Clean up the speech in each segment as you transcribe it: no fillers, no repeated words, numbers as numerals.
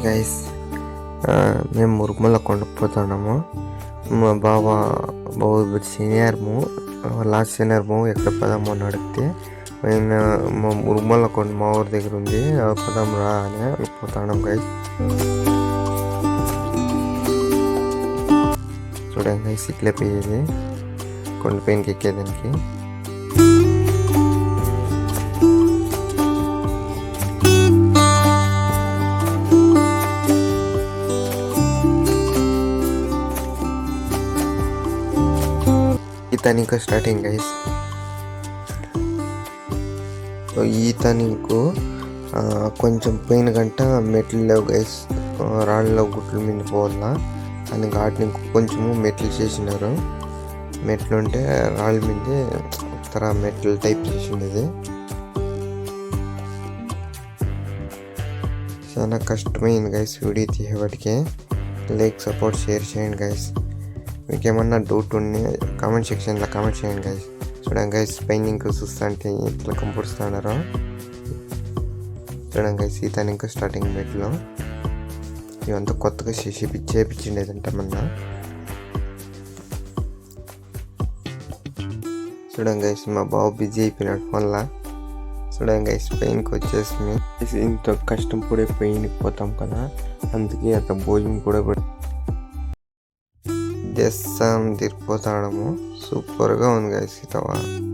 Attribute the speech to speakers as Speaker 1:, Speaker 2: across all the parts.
Speaker 1: Guys, మేము మురుమల కొండపోతున్నాము. మా బాబా సీనియర్ము last సీనియర్ము ఎక్కడ పదము అని అడిగితే మేము మా మురుమల కొండ మా ఊరి దగ్గర ఉంది, పదం రా అని పోతున్నాం గైస్. చూడండి గైస్, ఇట్లే పోయేది కొండపైనకి ఎక్కేదానికి. ఈతనింగ్ స్టార్టింగ్ గైస్. ఈతనింగ్ కొంచెం పోయిన గంట మెట్లు లేవు గైస్, రాళ్ళలో గుట్లు మీద పోవాలా అని వాటిని కొంచెము మెట్లు చేసినారు. మెట్లు ఉంటే రాళ్ళ మీద తర మెట్లు టైప్ చేసిండేది. చాలా కష్టమైంది గైస్ వీడియో తీసేవాటికి. లైక్ సపోర్ట్ షేర్ చేయండి గైస్. మీకు ఏమన్నా డౌట్ ఉంటే కామెంట్ సెక్షన్లో కామెంట్ చేయండి గైస్. చూడండి గైస్, పైన చూస్తుంటే ఇట్లా కంపొడుస్తున్నారు. చూడండి గైస్, ఈతని ఇంకా స్టార్టింగ్ మెట్లో ఇవంతా కొత్తగా చేపించిండేదంట మొన్న. చూడండి గైస్, మా బాబు బిజీ అయిపోయినాడు ఫోన్లో. చూడండి గైస్, పైనకి వచ్చేసి ఇంత కష్టం పడే పైనకి పోతాం కదా, అందుకే అంత భోజనం కూడా దేశం తిరిగిపోతాడము. సూపర్గా ఉంది గైస్.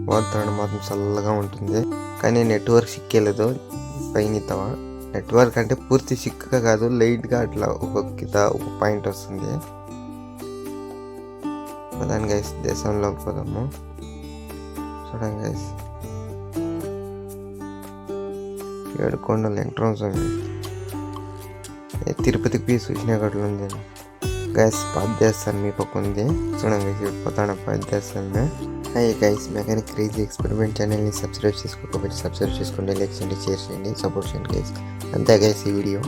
Speaker 1: వాతావరణం మాత్రం చల్లగా ఉంటుంది, కానీ నెట్వర్క్ సిక్కేలేదు పైన. నెట్వర్క్ అంటే పూర్తి సిక్కగా కాదు, లైట్గా అట్లా ఒక పాయింట్ వస్తుంది. పదాన్ని గైస్, దేశంలోకి పోదాము. చూడండి గైస్, 7 కొండలు ఎంట్రన్స్ తిరుపతికి పోయి చూసినా గట్ల ఉంది గైస్. పాదేస్తాను మీ పక్క ఉంది. చూడండి గైస్, పోతాను పాదేస్తాను. Hi guys, mechanic crazy experiment ఛానల్ని సబ్స్క్రైబ్ చేసుకోకపోతే సబ్స్క్రైబ్ చేసుకోండి, లైక్ చేయండి, షేర్ చేయండి, సపోర్ట్ చేయండి గైస్. అంతే గైస్ ఈ వీడియో.